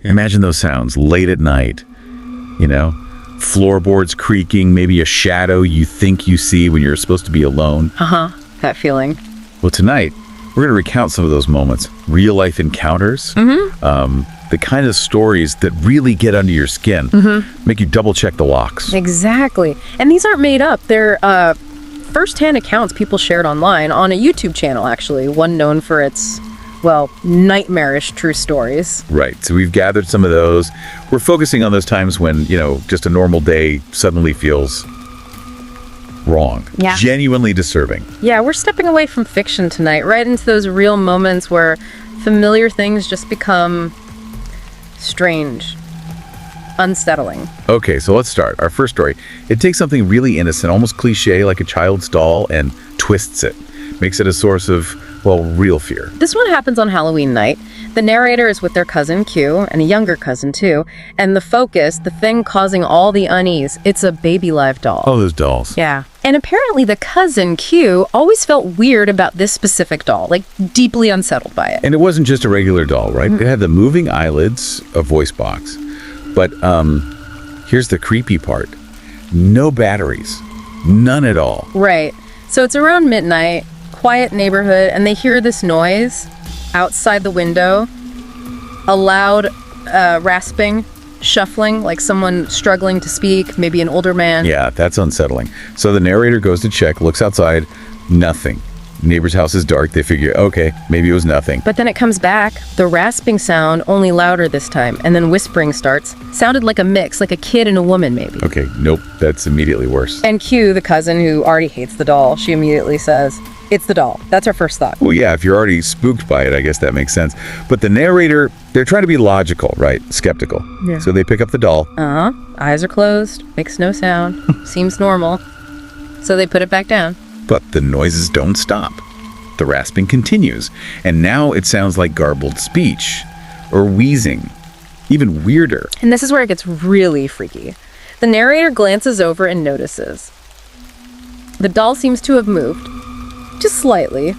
Imagine those sounds late at night, floorboards creaking, maybe a shadow you think you see when you're supposed to be alone. That feeling. Well, tonight, we're going to recount some of those moments, real-life encounters, the kind of stories that really get under your skin, make you double-check the locks. Exactly. And these aren't made up. They're first-hand accounts people shared online on a YouTube channel, actually, one known for its, nightmarish true stories. Right. So we've gathered some of those. We're focusing on those times when, just a normal day suddenly feels wrong. Yeah. Genuinely disturbing. Yeah, we're stepping away from fiction tonight, right into those real moments where familiar things just become strange, unsettling. Okay, so let's start. Our first story. It takes something really innocent, almost cliche, like a child's doll, and twists it. Makes it a source of, real fear. This one happens on Halloween night. The narrator is with their cousin Q, and a younger cousin too, and the focus, the thing causing all the unease, it's a baby live doll. Oh, those dolls. Yeah. And apparently the cousin Q always felt weird about this specific doll, like deeply unsettled by it. And it wasn't just a regular doll, right? It had the moving eyelids, a voice box. But here's the creepy part. No batteries. None at all. Right. So it's around midnight, quiet neighborhood, and they hear this noise outside the window, a loud rasping, shuffling, like someone struggling to speak, maybe an older man. Yeah, that's unsettling. So the narrator goes to check, looks outside, nothing. Neighbor's house is dark. They figure, okay, maybe it was nothing. But then it comes back, the rasping sound, only louder this time, and then whispering starts. Sounded like a mix, like a kid and a woman, maybe. Okay, nope, that's immediately worse. And Q, the cousin who already hates the doll, she immediately says, it's the doll. That's our first thought. Well, yeah, if you're already spooked by it, I guess that makes sense. But the narrator, they're trying to be logical, right? Skeptical. Yeah. So they pick up the doll. Eyes are closed, makes no sound, seems normal. So they put it back down. But the noises don't stop. The rasping continues, and now it sounds like garbled speech or wheezing, even weirder. And this is where it gets really freaky. The narrator glances over and notices. The doll seems to have moved, just slightly,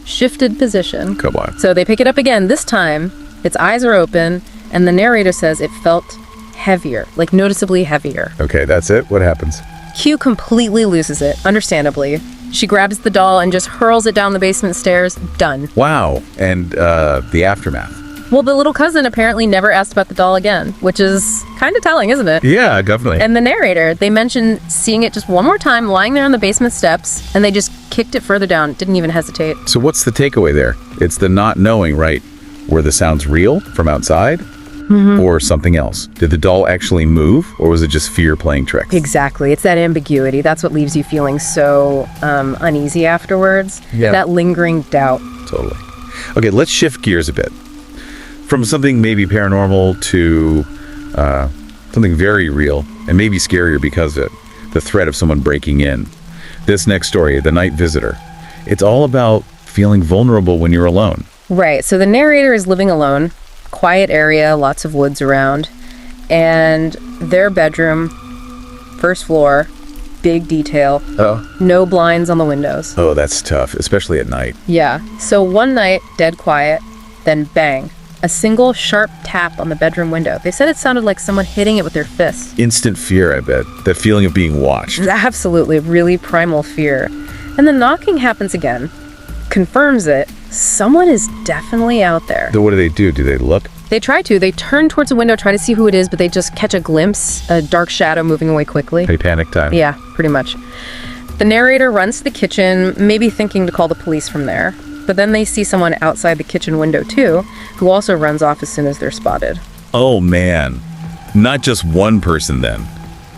shifted position. Come on. So they pick it up again. This time, its eyes are open, and the narrator says it felt heavier, like noticeably heavier. Okay, that's it. What happens? Q completely loses it, understandably. She grabs the doll and just hurls it down the basement stairs. Done. Wow. And the aftermath. Well, the little cousin apparently never asked about the doll again, which is kind of telling, isn't it? Yeah, definitely. And the narrator, they mentioned seeing it just one more time lying there on the basement steps, and they just kicked it further down, didn't even hesitate. So what's the takeaway there? It's the not knowing, right? Were the sounds real from outside? Or something else? Did the doll actually move, or was it just fear playing tricks? Exactly. It's that ambiguity. That's what leaves you feeling so uneasy afterwards. Yeah. That lingering doubt. Totally. Okay, let's shift gears a bit. From something maybe paranormal to something very real, and maybe scarier because of it, the threat of someone breaking in. This next story, The Night Visitor. It's all about feeling vulnerable when you're alone. Right. So the narrator is living alone. Quiet area, lots of woods around, and their bedroom, first floor, big detail. No blinds on the windows. Oh, that's tough, especially at night. Yeah. So one night, dead quiet, then bang, a single sharp tap on the bedroom window. They said it sounded like someone hitting it with their fists. Instant fear, I bet. That feeling of being watched. Absolutely, really primal fear. And the knocking happens again, confirms it. Someone is definitely out there. So what do? Do they look? They try to. They turn towards the window, try to see who it is, but they just catch a glimpse, a dark shadow moving away quickly. Hey, panic time. Yeah, pretty much. The narrator runs to the kitchen, maybe thinking to call the police from there. But then they see someone outside the kitchen window too, who also runs off as soon as they're spotted. Oh, man. Not just one person then.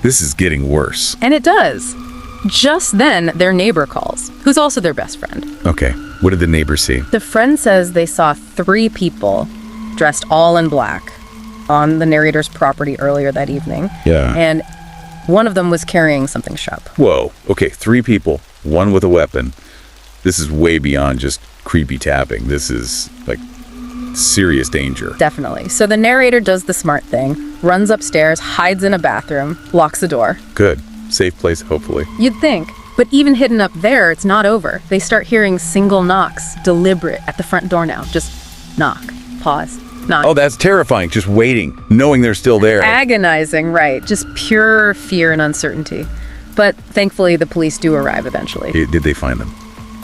This is getting worse. And it does. Just then, their neighbor calls, who's also their best friend. Okay, what did the neighbor see? The friend says they saw 3 people dressed all in black on the narrator's property earlier that evening. Yeah. And one of them was carrying something sharp. Whoa, okay, 3 people, one with a weapon. This is way beyond just creepy tapping. This is, like, serious danger. Definitely. So the narrator does the smart thing, runs upstairs, hides in a bathroom, locks the door. Good. Safe place, hopefully. You'd think. But even hidden up there, it's not over. They start hearing single knocks, deliberate, at the front door now. Just knock, pause, Not Oh, that's terrifying. Just waiting, knowing they're still there. agonizing, right? Just pure fear and uncertainty. But thankfully, the police do arrive eventually. Did they find them?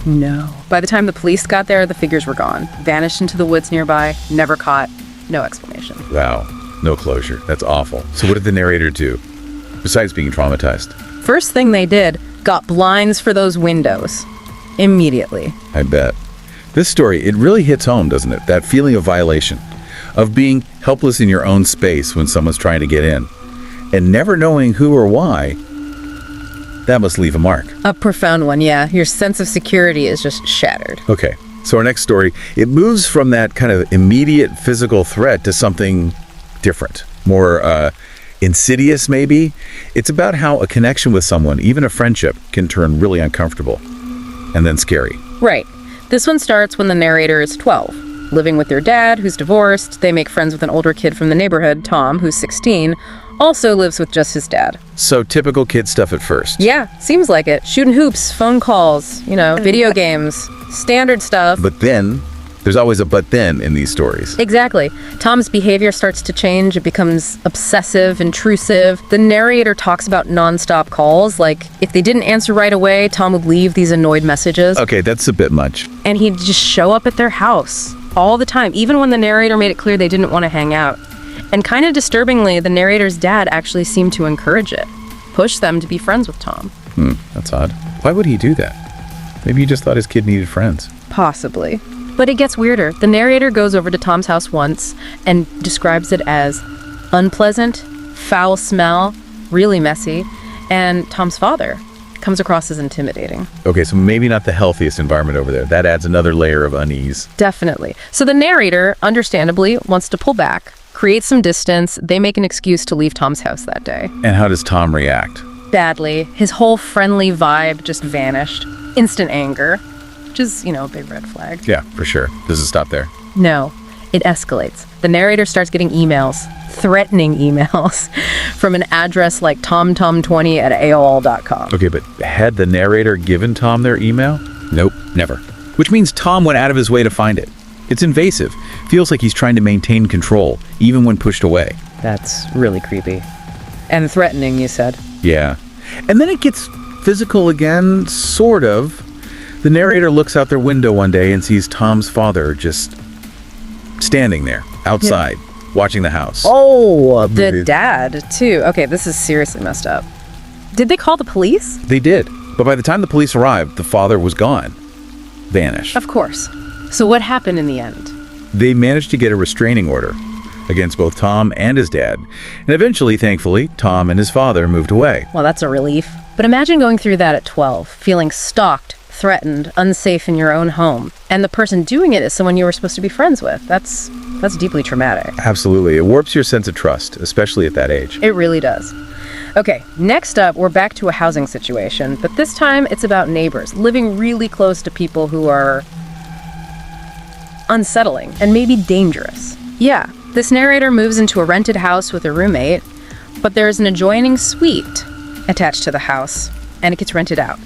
No. By the time the police got there, the figures were gone. Vanished into the woods nearby, never caught, no explanation. Wow. No closure. That's awful. So what did the narrator do, besides being traumatized? First thing they did, got blinds for those windows. Immediately. I bet. This story, it really hits home, doesn't it? That feeling of violation, of being helpless in your own space when someone's trying to get in, and never knowing who or why. That must leave a mark. A profound one, yeah. Your sense of security is just shattered. Okay, so our next story, it moves from that kind of immediate physical threat to something different, more insidious maybe. It's about how a connection with someone, even a friendship, can turn really uncomfortable and then scary. Right. This one starts when the narrator is 12, living with their dad, who's divorced. They make friends with an older kid from the neighborhood, Tom, who's 16, also lives with just his dad. So typical kid stuff at first. Yeah, seems like it. Shooting hoops, phone calls, video games, standard stuff. But then, there's always a but then in these stories. Exactly. Tom's behavior starts to change. It becomes obsessive, intrusive. The narrator talks about nonstop calls. Like, if they didn't answer right away, Tom would leave these annoyed messages. Okay, that's a bit much. And he'd just show up at their house all the time, even when the narrator made it clear they didn't want to hang out. And kind of disturbingly, the narrator's dad actually seemed to encourage it, push them to be friends with Tom. That's odd. Why would he do that? Maybe he just thought his kid needed friends. Possibly. But it gets weirder. The narrator goes over to Tom's house once and describes it as unpleasant, foul smell, really messy, and Tom's father comes across as intimidating. Okay, so maybe not the healthiest environment over there. That adds another layer of unease. Definitely. So the narrator, understandably, wants to pull back, create some distance. They make an excuse to leave Tom's house that day. And how does Tom react? Badly. His whole friendly vibe just vanished. Instant anger, which is, a big red flag. Yeah, for sure. Does it stop there? No, it escalates. The narrator starts getting emails, threatening emails, from an address like tomtom20@aol.com. Okay, but had the narrator given Tom their email? Nope, never. Which means Tom went out of his way to find it. It's invasive. Feels like he's trying to maintain control, even when pushed away. That's really creepy. And threatening, you said? Yeah. And then it gets physical again, sort of. The narrator looks out their window one day and sees Tom's father just standing there, outside, watching the house. Oh, the dad, too. Okay, this is seriously messed up. Did they call the police? They did. But by the time the police arrived, the father was gone. Vanished. Of course. So what happened in the end? They managed to get a restraining order against both Tom and his dad. And eventually, thankfully, Tom and his father moved away. Well, that's a relief. But imagine going through that at 12, feeling stalked, threatened, unsafe in your own home. And the person doing it is someone you were supposed to be friends with. That's deeply traumatic. Absolutely. It warps your sense of trust, especially at that age. It really does. Okay, next up, we're back to a housing situation, but this time it's about neighbors living really close to people who are unsettling and maybe dangerous. Yeah, this narrator moves into a rented house with a roommate, but there's an adjoining suite attached to the house, and it gets rented out.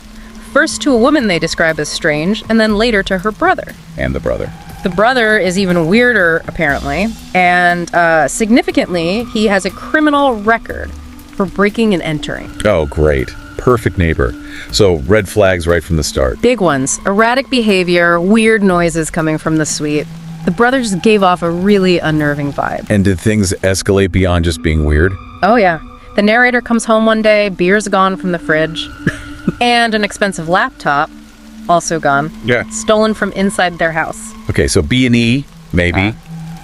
First to a woman they describe as strange, and then later to her brother. And the brother. The brother is even weirder, apparently, and significantly, he has a criminal record for breaking and entering. Oh, great. Perfect neighbor. So red flags right from the start. Big ones. Erratic behavior, weird noises coming from the suite. The brother just gave off a really unnerving vibe. And did things escalate beyond just being weird? Oh, yeah. The narrator comes home one day, beer's gone from the fridge, and an expensive laptop, also gone. Yeah. Stolen from inside their house. Okay, so B&E, maybe.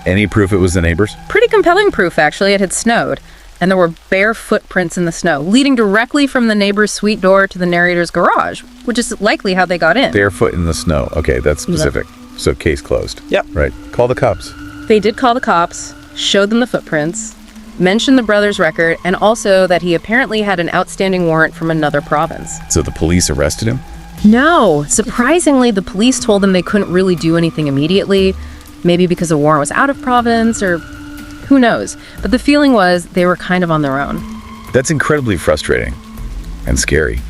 Any proof it was the neighbors? Pretty compelling proof, actually. It had snowed, and there were bare footprints in the snow, leading directly from the neighbor's suite door to the narrator's garage, which is likely how they got in. Barefoot in the snow. Okay, that's specific. Yep. So case closed. Yep. Right. Call the cops. They did call the cops, showed them the footprints, mentioned the brother's record, and also that he apparently had an outstanding warrant from another province. So the police arrested him? No. Surprisingly, the police told them they couldn't really do anything immediately, maybe because the warrant was out of province, or who knows. But the feeling was they were kind of on their own. That's incredibly frustrating and scary.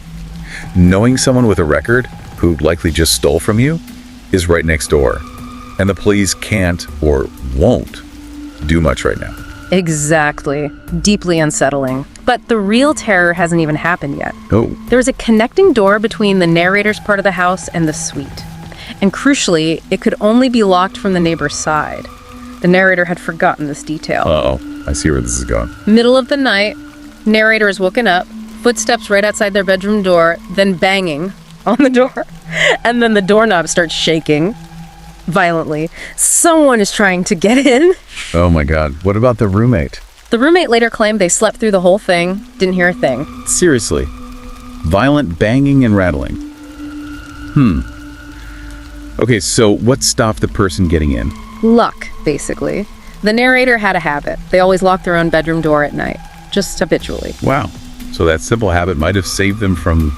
Knowing someone with a record who likely just stole from you is right next door, and the police can't or won't do much right now. Exactly. Deeply unsettling. But the real terror hasn't even happened yet. Oh, There was a connecting door between the narrator's part of the house and the suite. And crucially, it could only be locked from the neighbor's side. The narrator had forgotten this detail. uh-oh. I see where this is going. Middle of the night, narrator is woken up, footsteps right outside their bedroom door, then banging on the door. And then the doorknob starts shaking violently. Someone is trying to get in. Oh my God. What about the roommate? The roommate later claimed they slept through the whole thing, didn't hear a thing. Seriously. Violent banging and rattling. Okay, so what stopped the person getting in? Luck, basically. The narrator had a habit. They always locked their own bedroom door at night, just habitually. Wow. So that simple habit might have saved them from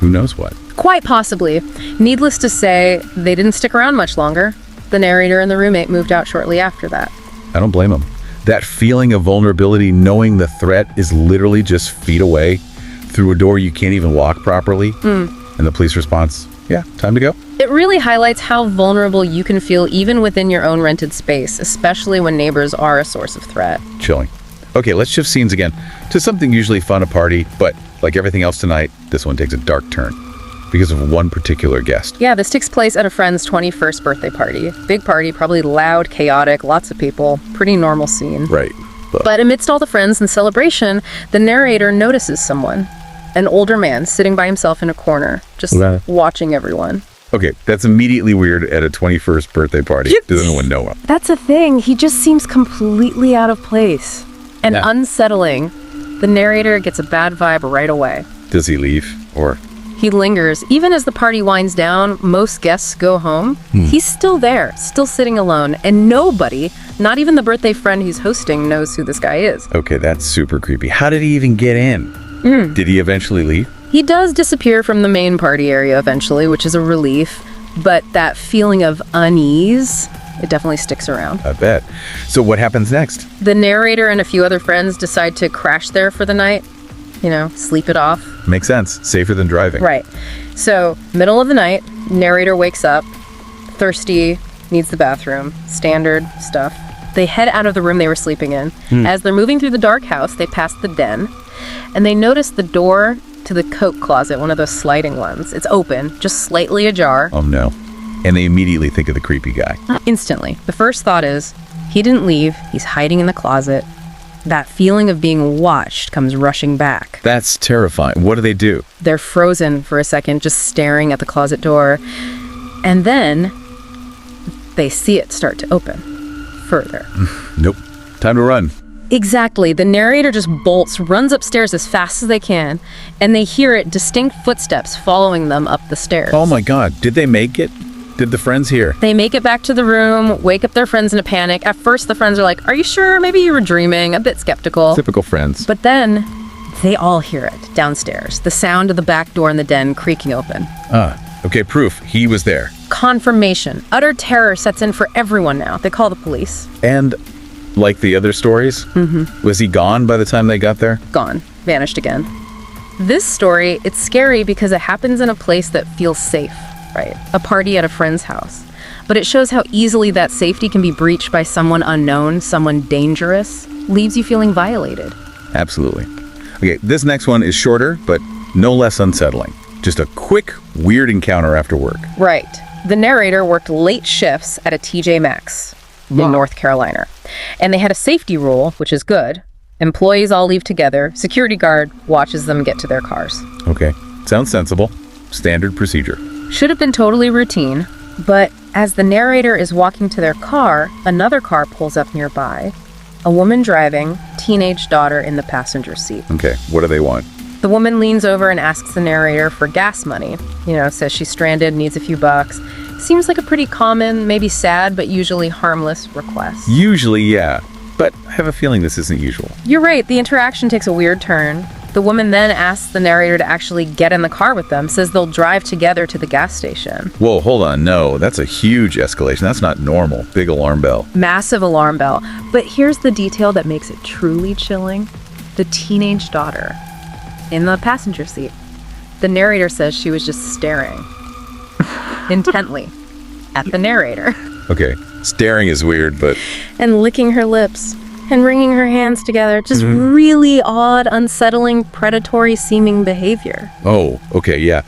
who knows what. Quite possibly. Needless to say, they didn't stick around much longer. The narrator and the roommate moved out shortly after that. I don't blame them. That feeling of vulnerability, knowing the threat is literally just feet away through a door you can't even lock properly. And the police response, yeah, time to go. It really highlights how vulnerable you can feel even within your own rented space, especially when neighbors are a source of threat. Chilling. Okay, let's shift scenes again to something usually fun, a party, but like everything else tonight, this one takes a dark turn because of one particular guest. Yeah, this takes place at a friend's 21st birthday party. Big party, probably loud, chaotic, lots of people. Pretty normal scene. Right. But amidst all the friends and celebration, the narrator notices someone. An older man sitting by himself in a corner, just watching everyone. Okay, that's immediately weird at a 21st birthday party. Does anyone know him? That's a thing. He just seems completely out of place and Yeah. unsettling. The narrator gets a bad vibe right away. Does he leave? Or He lingers. Even as the party winds down, most guests go home. He's still there, still sitting alone, and nobody, not even the birthday friend he's hosting, knows who this guy is. okay, that's super creepy. How did he even get in? Did he eventually leave? He does disappear from the main party area eventually, which is a relief, but that feeling of unease, it definitely sticks around. I bet. So what happens next? The narrator and a few other friends decide to crash there for the night, sleep it off. Makes sense. Safer than driving. Right. So, middle of the night, narrator wakes up, thirsty, needs the bathroom, standard stuff. They head out of the room they were sleeping in. As they're moving through the dark house, they pass the den, and they notice the door to the coat closet, one of those sliding ones. It's open, just slightly ajar. Oh no. And they immediately think of the creepy guy. Instantly. The first thought is, he didn't leave, he's hiding in the closet. That feeling of being watched comes rushing back. That's terrifying. What do? They're frozen for a second, just staring at the closet door. And then they see it start to open further. Nope. Time to run. Exactly. The narrator just bolts, runs upstairs as fast as they can, and they hear it, distinct footsteps following them up the stairs. Oh my God. Did they make it? Did the friends hear? They make it back to the room, wake up their friends in a panic. At first, the friends are like, "Are you sure? Maybe you were dreaming," a bit skeptical. Typical friends. But then they all hear it downstairs, the sound of the back door in the den creaking open. Okay, proof. He was there. Confirmation. Utter terror sets in for everyone now. They call the police. And like the other stories, was he gone by the time they got there? Gone. Vanished again. This story, it's scary because it happens in a place that feels safe, right? A party at a friend's house. But it shows how easily that safety can be breached by someone unknown, someone dangerous, leaves you feeling violated. Absolutely. Okay, this next one is shorter, but no less unsettling. Just a quick, weird encounter after work. Right. The narrator worked late shifts at a TJ Maxx in North Carolina. And they had a safety rule, which is good. Employees all leave together. Security guard watches them get to their cars. Okay, sounds sensible. Standard procedure. Should have been totally routine, but as the narrator is walking to their car, another car pulls up nearby. A woman driving, teenage daughter in the passenger seat. Okay, what do they want? The woman leans over and asks the narrator for gas money. Says she's stranded, needs a few bucks. Seems like a pretty common, maybe sad, but usually harmless request. Usually, yeah. But I have a feeling this isn't usual. You're right, the interaction takes a weird turn. The woman then asks the narrator to actually get in the car with them, says they'll drive together to the gas station. Whoa, hold on. No, that's a huge escalation. That's not normal. Big alarm bell. Massive alarm bell. But here's the detail that makes it truly chilling. The teenage daughter in the passenger seat. The narrator says she was just staring intently at the narrator. Okay, Staring is weird, but And licking her lips and wringing her hands together. Just really odd, unsettling, predatory-seeming behavior. oh, okay, yeah.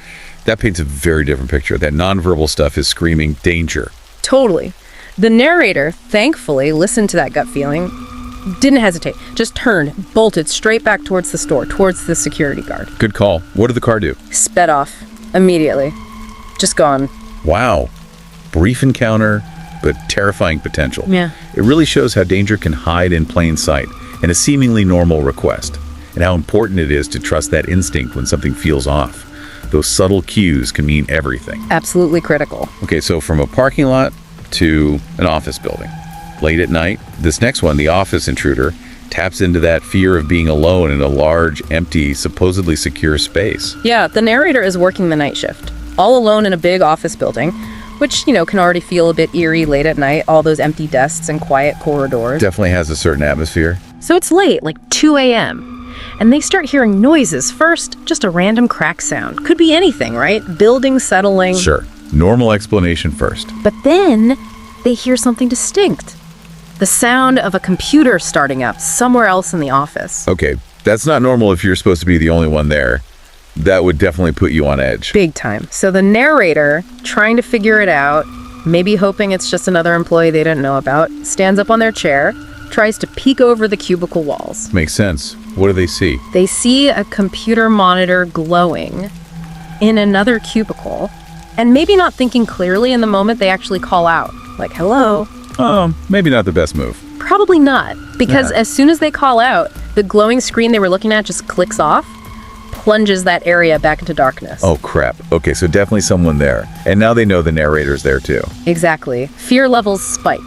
That paints a very different picture. That nonverbal stuff is screaming danger. Totally. The narrator, thankfully, listened to that gut feeling, didn't hesitate, just turned, bolted straight back towards the store, towards the security guard. Good call. What did the car do? Sped off immediately. Just gone. Wow. Brief encounter, but terrifying potential. Yeah. It really shows how danger can hide in plain sight in a seemingly normal request, and how important it is to trust that instinct when something feels off. Those subtle cues can mean everything. Absolutely critical. Okay, so from a parking lot to an office building. Late at night, this next one, the office intruder, taps into that fear of being alone in a large, empty, supposedly secure space. Yeah, the narrator is working the night shift, all alone in a big office building, which, can already feel a bit eerie late at night, all those empty desks and quiet corridors. Definitely has a certain atmosphere. So it's late, like 2 a.m., and they start hearing noises. First, just a random crack sound. Could be anything, right? Building settling. Sure, normal explanation first. But then they hear something distinct. The sound of a computer starting up somewhere else in the office. Okay, that's not normal if you're supposed to be the only one there. That would definitely put you on edge. Big time. So the narrator, trying to figure it out, maybe hoping it's just another employee they didn't know about, stands up on their chair, tries to peek over the cubicle walls. Makes sense. What do they see? They see a computer monitor glowing in another cubicle, and maybe not thinking clearly in the moment, they actually call out, like, hello. Maybe not the best move. Probably not, because Yeah. as soon as they call out, the glowing screen they were looking at just clicks off, plunges that area back into darkness. Oh, crap. Okay, so definitely someone there. And now they know the narrator's there, too. Exactly. Fear levels spike.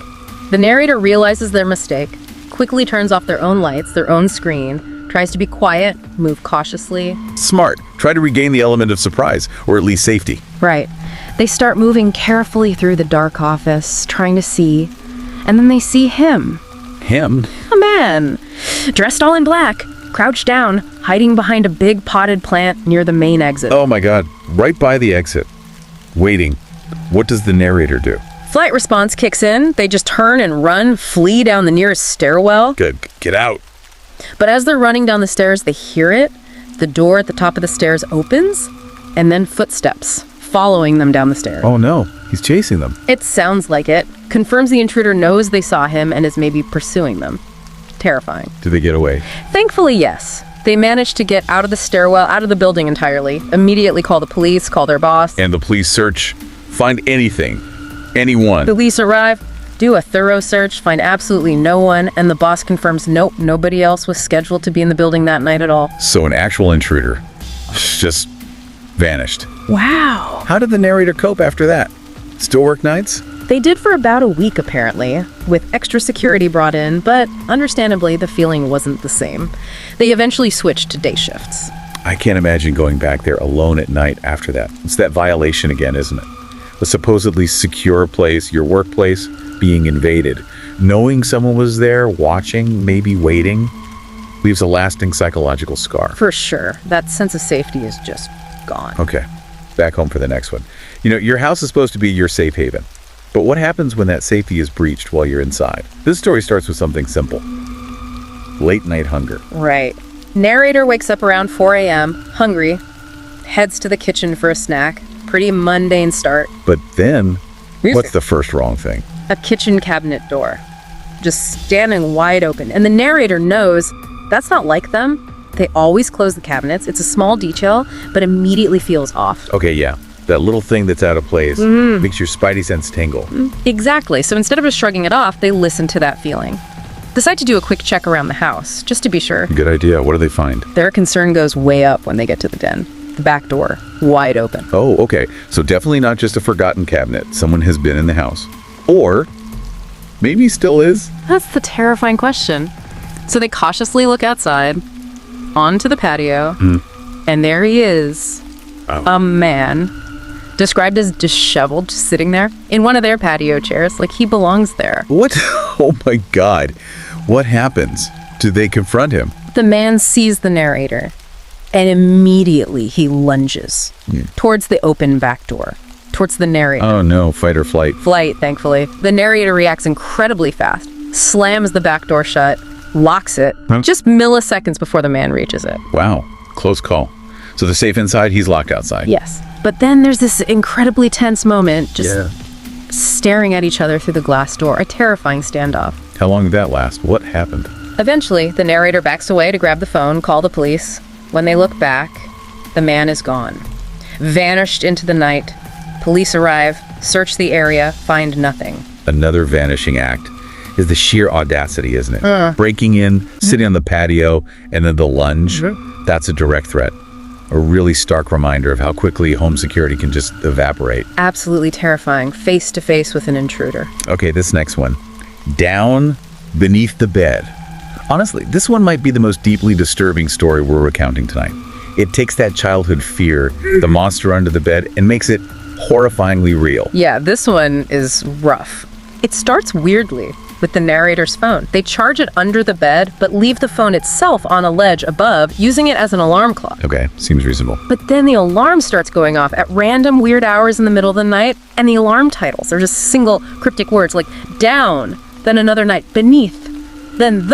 The narrator realizes their mistake, quickly turns off their own lights, their own screen, tries to be quiet, move cautiously. Smart. Try to regain the element of surprise, or at least safety. Right. They start moving carefully through the dark office, trying to see, and then they see him. Him? A man, dressed all in black, crouched down, hiding behind a big potted plant near the main exit. Oh my god. Right by the exit. Waiting. What does the narrator do? Flight response kicks in. They just turn and run, flee down the nearest stairwell. Good. Get out. But as they're running down the stairs, they hear it. The door at the top of the stairs opens, and then footsteps following them down the stairs. Oh no. He's chasing them. It sounds like it. Confirms the intruder knows they saw him and is maybe pursuing them. Terrifying. Did they get away? Thankfully, yes. They managed to get out of the stairwell, out of the building entirely, immediately call the police, call their boss. And the police search, find anything, anyone. Police arrive, do a thorough search, find absolutely no one, and the boss confirms nope, nobody else was scheduled to be in the building that night at all. So an actual intruder just vanished. Wow. How did the narrator cope after that? Still work nights? They did for about a week, apparently, with extra security brought in, but understandably, the feeling wasn't the same. They eventually switched to day shifts. I can't imagine going back there alone at night after that. It's that violation again, isn't it? A supposedly secure place, your workplace, being invaded. Knowing someone was there, watching, maybe waiting, leaves a lasting psychological scar. For sure. That sense of safety is just gone. Okay, back home for the next one. Your house is supposed to be your safe haven. But what happens when that safety is breached while you're inside? This story starts with something simple. Late night hunger. Right. Narrator wakes up around 4 a.m., hungry, heads to the kitchen for a snack. Pretty mundane start. But then, what's the first wrong thing? A kitchen cabinet door, just standing wide open. And the narrator knows that's not like them. They always close the cabinets. It's a small detail, but immediately feels off. Okay, yeah. That little thing that's out of place makes your spidey sense tingle. Exactly. So instead of just shrugging it off, they listen to that feeling. Decide to do a quick check around the house, just to be sure. Good idea. What do they find? Their concern goes way up when they get to the den. The back door, wide open. Oh, okay. So definitely not just a forgotten cabinet. Someone has been in the house. Or maybe still is. That's the terrifying question. So they cautiously look outside, onto the patio, and there he is. A man, described as disheveled, just sitting there in one of their patio chairs, like he belongs there. What? Oh my God. What happens? Do they confront him? The man sees the narrator, and immediately he lunges towards the open back door, towards the narrator. Oh no, fight or flight. Flight, thankfully. The narrator reacts incredibly fast, slams the back door shut, locks it, just milliseconds before the man reaches it. Wow, close call. So the safe inside, he's locked outside. Yes. But then there's this incredibly tense moment, just staring at each other through the glass door, a terrifying standoff. How long did that last? What happened? Eventually, the narrator backs away to grab the phone, call the police. When they look back, the man is gone. Vanished into the night. Police arrive, search the area, find nothing. Another vanishing act is the sheer audacity, isn't it? Breaking in, sitting on the patio, and then the lunge. That's a direct threat. A really stark reminder of how quickly home security can just evaporate. Absolutely terrifying, face to face with an intruder. Okay, this next one. Down beneath the bed. Honestly, this one might be the most deeply disturbing story we're recounting tonight. It takes that childhood fear, the monster under the bed, and makes it horrifyingly real. Yeah, this one is rough. It starts weirdly with the narrator's phone. They charge it under the bed, but leave the phone itself on a ledge above, using it as an alarm clock. Okay, seems reasonable. But then the alarm starts going off at random weird hours in the middle of the night, and the alarm titles are just single cryptic words like down, then another night, beneath, then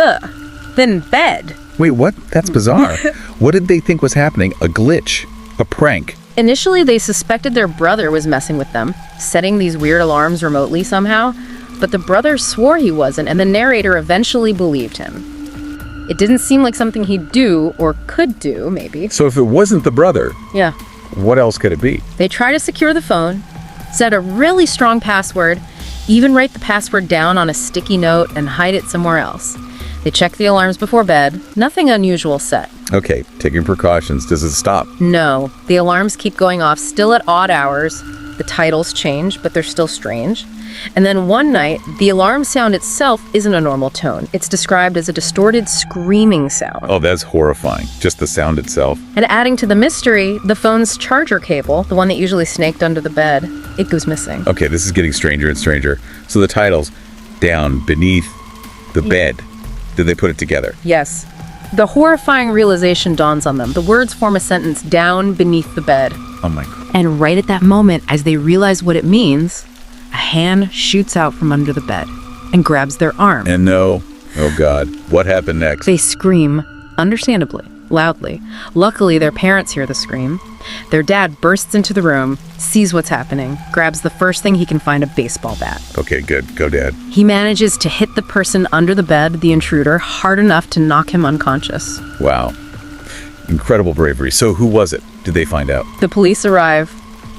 bed. Wait, what? That's bizarre. What did they think was happening? A glitch? A prank? Initially, they suspected their brother was messing with them, setting these weird alarms remotely somehow, but the brother swore he wasn't, and the narrator eventually believed him. It didn't seem like something he'd do, or could do, maybe. So if it wasn't the brother, Yeah. what else could it be? They try to secure the phone, set a really strong password, even write the password down on a sticky note and hide it somewhere else. They check the alarms before bed. Nothing unusual set. Okay, taking precautions. Does it stop? No. The alarms keep going off, still at odd hours. The titles change, but they're still strange. And then one night, the alarm sound itself isn't a normal tone. It's described as a distorted screaming sound. Oh, that's horrifying. Just the sound itself. And adding to the mystery, the phone's charger cable, the one that usually snaked under the bed, it goes missing. Okay, this is getting stranger and stranger. So the titles, down, beneath, the bed. Did they put it together? Yes. The horrifying realization dawns on them. The words form a sentence, down beneath the bed. Oh my God. And right at that moment, as they realize what it means, a hand shoots out from under the bed and grabs their arm. And no, oh God, what happened next? They scream, understandably, loudly. Luckily, their parents hear the scream. Their dad bursts into the room, sees what's happening, grabs the first thing he can find, a baseball bat. Okay, good. Go, Dad. He manages to hit the person under the bed, the intruder, hard enough to knock him unconscious. Wow. Incredible bravery. So who was it? Did they find out? The police arrive,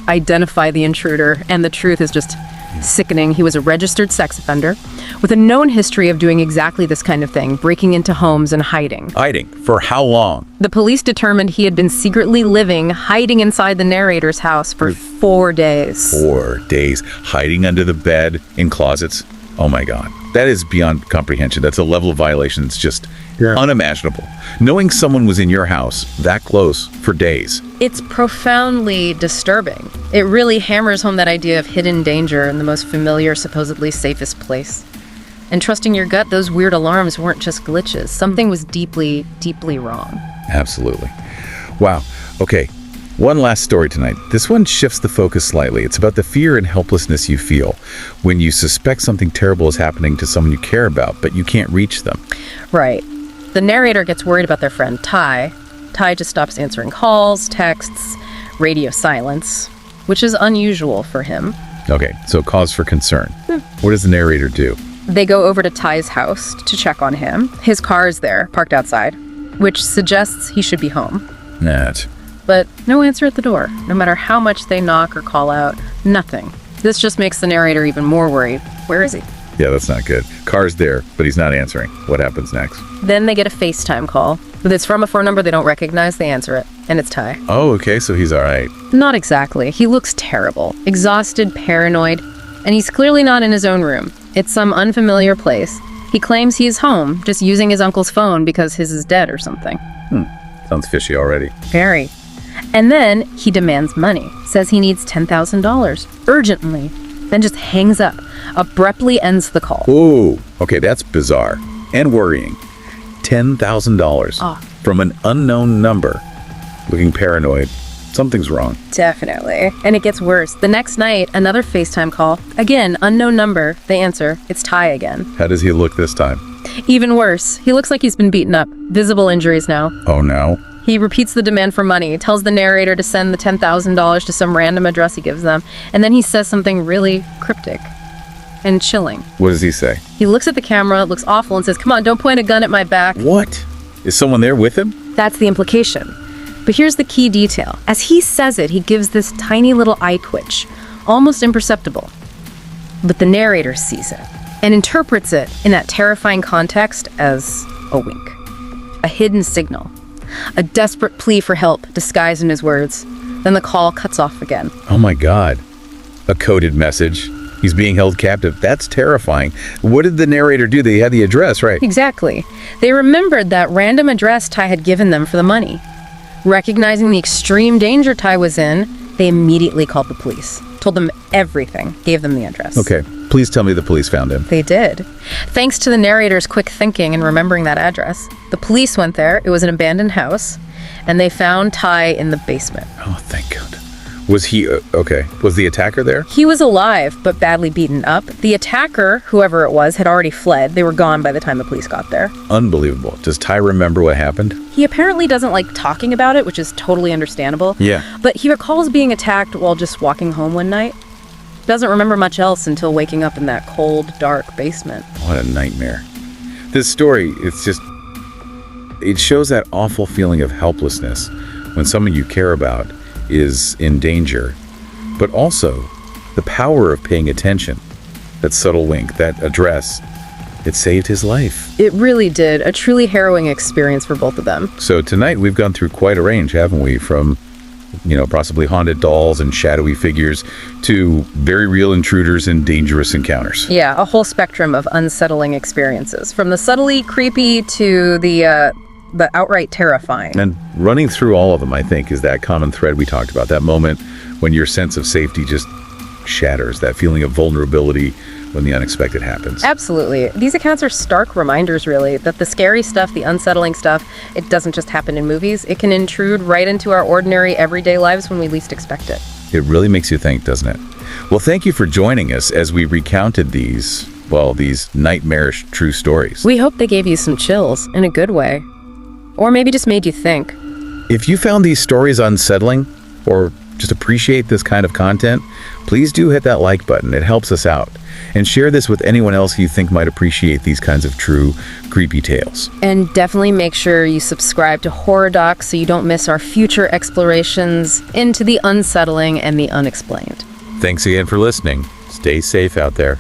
identify the intruder, and the truth is just sickening. He was a registered sex offender with a known history of doing exactly this kind of thing, breaking into homes and hiding. Hiding? For how long? The police determined he had been secretly hiding inside the narrator's house for 4 days. 4 days. Hiding under the bed, in closets. Oh my God. That is beyond comprehension. That's a level of violation that's just unimaginable. Knowing someone was in your house that close for days. It's profoundly disturbing. It really hammers home that idea of hidden danger in the most familiar, supposedly safest place. And trusting your gut, those weird alarms weren't just glitches. Something was deeply, deeply wrong. Absolutely. Wow. Okay. One last story tonight. This one shifts the focus slightly. It's about the fear and helplessness you feel when you suspect something terrible is happening to someone you care about, but you can't reach them. Right. The narrator gets worried about their friend Ty. Ty just stops answering calls, texts, radio silence, which is unusual for him. Okay, so cause for concern. What does the narrator do? They go over to Ty's house to check on him. His car is there, parked outside, which suggests he should be home. Nat. But no answer at the door. No matter how much they knock or call out, nothing. This just makes the narrator even more worried. Where is he? Yeah, that's not good. Car's there, but he's not answering. What happens next? Then they get a FaceTime call. It's from a phone number they don't recognize. They answer it, and it's Ty. Oh, okay, so he's all right. Not exactly. He looks terrible, exhausted, paranoid, and he's clearly not in his own room. It's some unfamiliar place. He claims he's home, just using his uncle's phone because his is dead or something. Sounds fishy already. Very. And then he demands money, says he needs $10,000, urgently, then just hangs up, abruptly ends the call. Ooh, okay, that's bizarre and worrying. $10,000 from an unknown number. Looking paranoid, Something's wrong. Definitely. And it gets worse. The next night, another FaceTime call. Again, unknown number. They answer. It's Ty again. How does he look this time? Even worse. He looks like he's been beaten up. Visible injuries now. Oh, no. He repeats the demand for money, tells the narrator to send the $10,000 to some random address he gives them, and then he says something really cryptic and chilling. What does he say? He looks at the camera, looks awful, and says, "Come on, don't point a gun at my back." What? Is someone there with him? That's the implication. But here's the key detail. As he says it, he gives this tiny little eye twitch, almost imperceptible. But the narrator sees it and interprets it in that terrifying context as a wink, a hidden signal, a desperate plea for help disguised in his words. Then the call cuts off again. Oh my God. A coded message. He's being held captive. That's terrifying. What did the narrator do? They had the address, right? Exactly. They remembered that random address Ty had given them for the money. Recognizing the extreme danger Ty was in, they immediately called the police. Told them everything. Gave them the address. Okay. Please tell me the police found him. They did. Thanks to the narrator's quick thinking and remembering that address, the police went there. It was an abandoned house, and they found Ty in the basement. Oh, thank God. Was he, okay. Was the attacker there? He was alive, but badly beaten up. The attacker, whoever it was, had already fled. They were gone by the time the police got there. Unbelievable. Does Ty remember what happened? He apparently doesn't like talking about it, which is totally understandable. Yeah. But he recalls being attacked while just walking home one night. Doesn't remember much else until waking up in that cold, dark basement. What a nightmare. This story, it shows that awful feeling of helplessness when someone you care about is in danger, but also the power of paying attention. That subtle wink, that address, it saved his life. It really did. A truly harrowing experience for both of them. So tonight we've gone through quite a range, haven't we? From, possibly haunted dolls and shadowy figures to very real intruders and dangerous encounters. Yeah, a whole spectrum of unsettling experiences, from the subtly creepy to the outright terrifying. And running through all of them, I think, is that common thread we talked about, that moment when your sense of safety just shatters, that feeling of vulnerability when the unexpected happens. Absolutely. These accounts are stark reminders, really, that the scary stuff, the unsettling stuff, it doesn't just happen in movies. It can intrude right into our ordinary, everyday lives when we least expect it. It really makes you think, doesn't it? Well, thank you for joining us as we recounted these nightmarish true stories. We hope they gave you some chills, in a good way. Or maybe just made you think. If you found these stories unsettling, or just appreciate this kind of content, please do hit that like button. It helps us out. And share this with anyone else you think might appreciate these kinds of true, creepy tales. And definitely make sure you subscribe to Horror Docs so you don't miss our future explorations into the unsettling and the unexplained. Thanks again for listening. Stay safe out there.